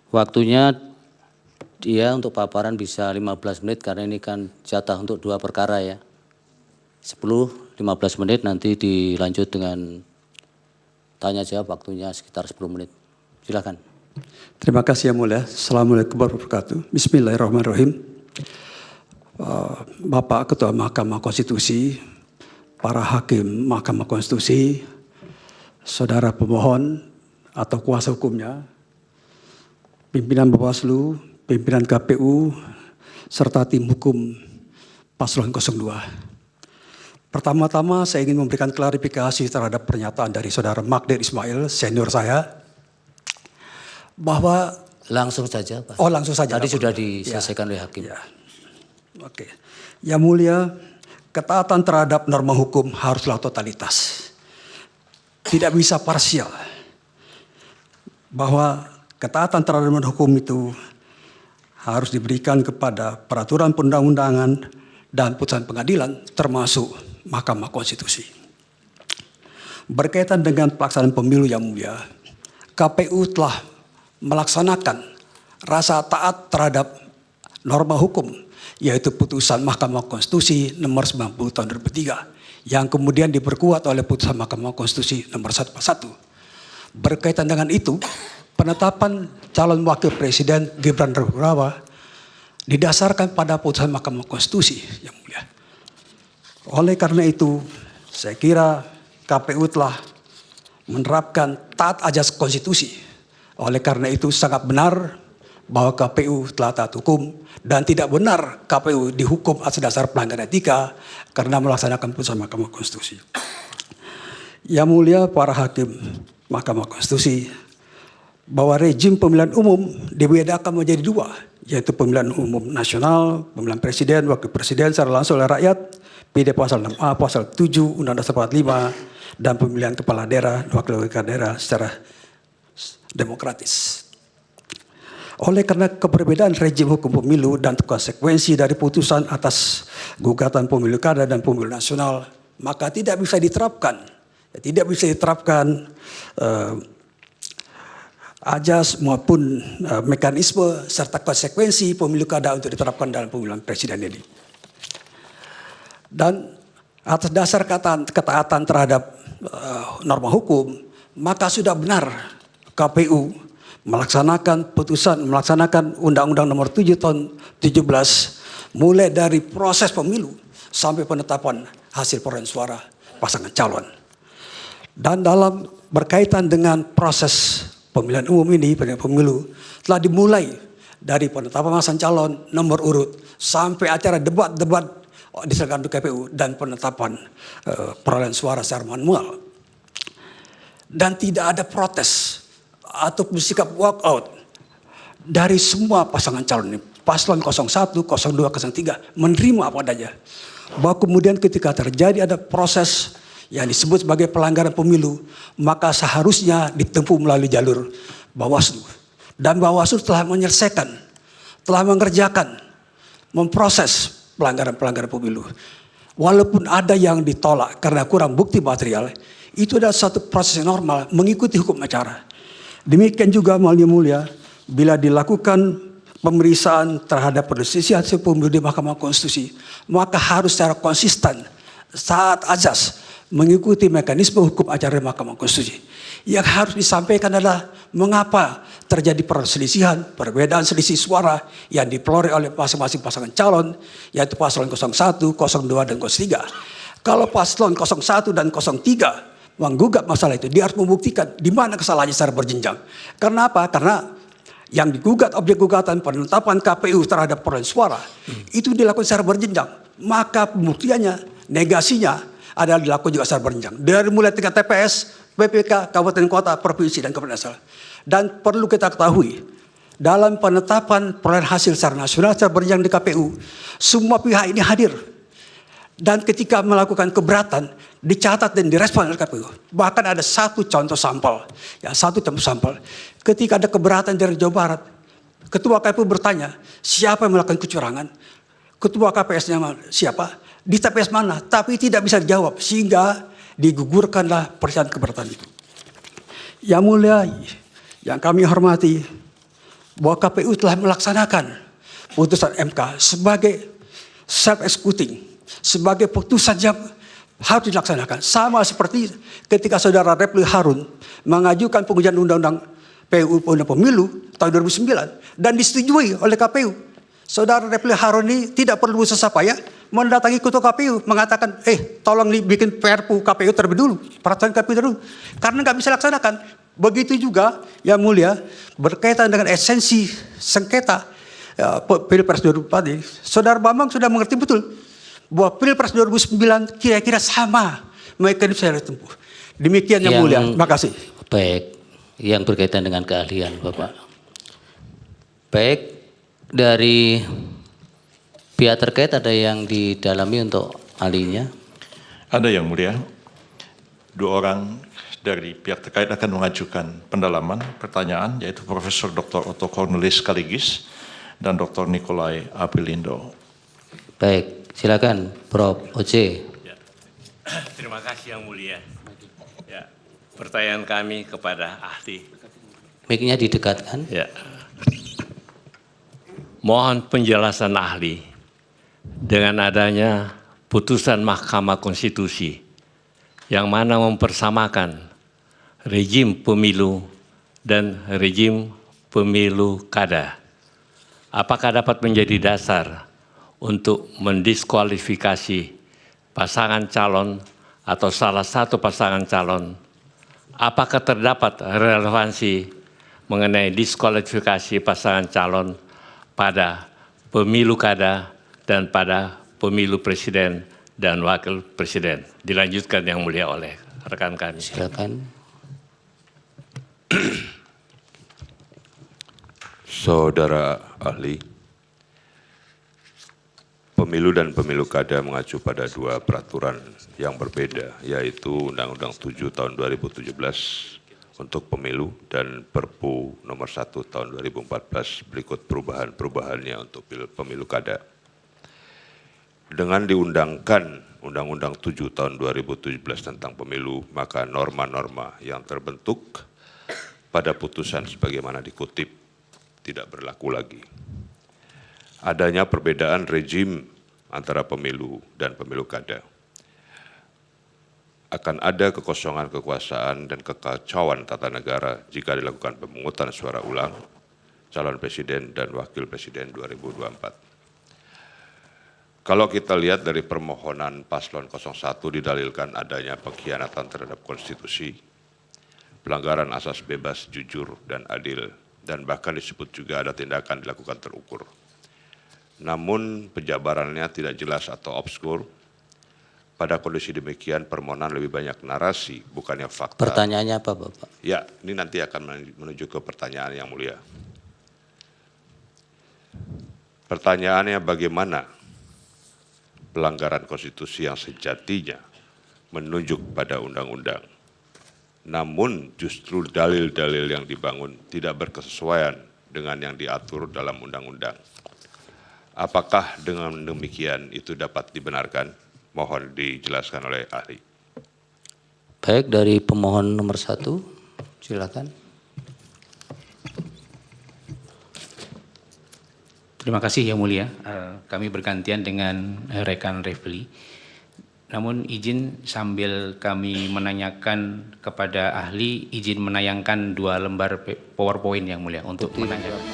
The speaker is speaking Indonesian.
Waktunya dia untuk paparan bisa 15 menit karena ini kan jatah untuk 2 perkara ya. 10-15 menit, nanti dilanjut dengan tanya jawab, waktunya sekitar 10 menit. Silakan. Terima kasih Yang Mulia. Assalamualaikum warahmatullahi wabarakatuh. Bismillahirrahmanirrahim. Bapak Ketua Mahkamah Konstitusi, para hakim Mahkamah Konstitusi, saudara pemohon atau kuasa hukumnya, pimpinan Bawaslu, pimpinan KPU, serta tim hukum Paslon 02. Pertama-tama saya ingin memberikan klarifikasi terhadap pernyataan dari saudara Magdir Ismail, senior saya, bahwa langsung saja Pak. Oh, langsung saja. Tadi sudah diselesaikan oleh hakim. Ya. Oke. Yang Mulia, ketaatan terhadap norma hukum haruslah totalitas. Tidak bisa parsial. Bahwa ketaatan terhadap norma hukum itu harus diberikan kepada peraturan perundang-undangan dan putusan pengadilan, termasuk Mahkamah Konstitusi. Berkaitan dengan pelaksanaan pemilu Yang Mulia, KPU telah melaksanakan rasa taat terhadap norma hukum, yaitu putusan Mahkamah Konstitusi nomor 90 tahun 2003, yang kemudian diperkuat oleh putusan Mahkamah Konstitusi nomor 141. Berkaitan dengan itu, penetapan calon wakil presiden Gibran Rakabuming didasarkan pada putusan Mahkamah Konstitusi Yang Mulia. Oleh karena itu, saya kira KPU telah menerapkan taat ajas konstitusi. Oleh karena itu sangat benar bahwa KPU telah taat hukum, dan tidak benar KPU dihukum atas dasar pelanggaran etika karena melaksanakan putusan Mahkamah Konstitusi. Yang Mulia para hakim Mahkamah Konstitusi, bahwa rejim pemilihan umum dibedakan menjadi dua, yaitu pemilihan umum nasional, pemilihan presiden, wakil presiden secara langsung oleh rakyat, PD pasal 6A, pasal 7, Undang-Undang 45, dan pemilihan kepala daerah, wakil daerah secara demokratis. Oleh karena keberbedaan rejim hukum pemilu dan konsekuensi dari putusan atas gugatan pemilu kada dan pemilu nasional, maka tidak bisa diterapkan ajas maupun mekanisme serta konsekuensi pemilu kada untuk diterapkan dalam pemilihan presiden ini. Dan atas dasar ketaatan terhadap norma hukum, maka sudah benar KPU melaksanakan Undang-Undang nomor 7 tahun 17 mulai dari proses pemilu sampai penetapan hasil perolehan suara pasangan calon. Dan dalam berkaitan dengan proses pemilihan umum ini, pemilu telah dimulai dari penetapan pasangan calon, nomor urut, sampai acara debat-debat diselenggarakan di KPU dan penetapan perolehan suara secara manual. Dan tidak ada protes atau sikap walkout dari semua pasangan calon ini. Paslon 01, 02, 03 menerima apa adanya. Bahwa kemudian ketika terjadi ada proses yang disebut sebagai pelanggaran pemilu, maka seharusnya ditempuh melalui jalur Bawaslu. Dan Bawaslu telah menyelesaikan, telah mengerjakan, memproses pelanggaran-pelanggaran pemilu. Walaupun ada yang ditolak karena kurang bukti material, itu adalah satu proses yang normal, mengikuti hukum acara. Demikian juga Yang Mulia, bila dilakukan pemeriksaan terhadap perselisihan hasil pemilu di Mahkamah Konstitusi, maka harus secara konsisten, taat azas, mengikuti mekanisme hukum acara Mahkamah Konstitusi. Yang harus disampaikan adalah mengapa terjadi perselisihan, perbedaan selisih suara yang diperoleh oleh masing-masing pasangan calon, yaitu paslon 01, 02, dan 03. Kalau paslon 01 dan 03 menggugat masalah itu, dia harus membuktikan di mana kesalahannya secara berjenjang. Karena apa? Karena yang digugat, objek gugatan penetapan KPU terhadap perolehan suara, itu dilakukan secara berjenjang. Maka pembuktiannya, negasinya adalah dilakukan juga secara berjenjang. Dari mulai tingkat TPS, PPK, kabupaten kota, provinsi, dan kabupaten asal. Dan perlu kita ketahui, dalam penetapan perolehan hasil secara nasional secara berjenjang di KPU, semua pihak ini hadir. Dan ketika melakukan keberatan, dicatat dan direspon oleh KPU. Bahkan ada satu contoh sampel. Ketika ada keberatan dari Jawa Barat, Ketua KPU bertanya, siapa yang melakukan kecurangan? Ketua KPS-nya siapa? Di TPS mana? Tapi tidak bisa dijawab, sehingga digugurkanlah persyaratan keberatan itu. Yang Mulia, yang kami hormati, bahwa KPU telah melaksanakan putusan MK sebagai self-executing, sebagai putusan yang harus dilaksanakan. Sama seperti ketika saudara Refli Harun mengajukan pengujian undang-undang PUU Pemilu tahun 2009 dan disetujui oleh KPU. Saudara Refli Harun ini tidak perlu susah payah mendatangi ketua KPU mengatakan, tolong bikin Perpu KPU terlebih dulu, peraturan KPU terlebih dulu, karena nggak bisa laksanakan. Begitu juga yang mulia berkaitan dengan esensi sengketa Pilpres 2004 ini, saudara Bambang sudah mengerti betul bahwa Pilpres 2009 kira-kira sama mekanisme yang ditempuh. Demikian yang mulia. Terima kasih. Baik, yang berkaitan dengan keahlian Bapak. Baik, dari pihak terkait ada yang didalami untuk ahlinya? Ada yang mulia. 2 orang dari pihak terkait akan mengajukan pendalaman pertanyaan, yaitu Profesor Dr. Otto Cornelis sekaligus dan Dr. Nikolai Apelindo. Baik, silakan Prof. Oce. Ya. Terima kasih yang mulia. Ya, pertanyaan kami kepada ahli. Mic-nya didekatkan. Ya. Mohon penjelasan ahli dengan adanya putusan Mahkamah Konstitusi yang mana mempersamakan rejim pemilu dan rejim pemilu kada. Apakah dapat menjadi dasar untuk mendiskualifikasi pasangan calon atau salah satu pasangan calon? Apakah terdapat relevansi mengenai diskualifikasi pasangan calon pada pemilu kada dan pada pemilu presiden dan wakil presiden? Dilanjutkan yang mulia oleh rekan kami. Silakan. Saudara ahli, pemilu dan pemilu kada mengacu pada 2 peraturan yang berbeda, yaitu Undang-Undang 7 tahun 2017 untuk pemilu dan Perpu nomor 1 tahun 2014 berikut perubahan-perubahannya untuk pemilu kada. Dengan diundangkan Undang-Undang 7 tahun 2017 tentang pemilu, maka norma-norma yang terbentuk pada putusan sebagaimana dikutip tidak berlaku lagi. Adanya perbedaan rejim antara pemilu dan pemilu kada. Akan ada kekosongan kekuasaan dan kekacauan tata negara jika dilakukan pemungutan suara ulang calon presiden dan wakil presiden 2024. Kalau kita lihat dari permohonan paslon 01 didalilkan adanya pengkhianatan terhadap konstitusi, pelanggaran asas bebas, jujur, dan adil, dan bahkan disebut juga ada tindakan dilakukan terukur. Namun penjabarannya tidak jelas atau obskur. Pada kondisi demikian permohonan lebih banyak narasi, bukannya fakta. Pertanyaannya apa Bapak? Ya, ini nanti akan menuju ke pertanyaan yang mulia. Pertanyaannya bagaimana pelanggaran konstitusi yang sejatinya menunjuk pada undang-undang, namun justru dalil-dalil yang dibangun tidak berkesesuaian dengan yang diatur dalam undang-undang. Apakah dengan demikian itu dapat dibenarkan? Mohon dijelaskan oleh ahli. Baik, dari pemohon nomor 1, silakan. Terima kasih yang mulia. Kami bergantian dengan rekan Refli. Namun izin sambil kami menanyakan kepada ahli, izin menayangkan 2 lembar PowerPoint yang mulia untuk menanyakan.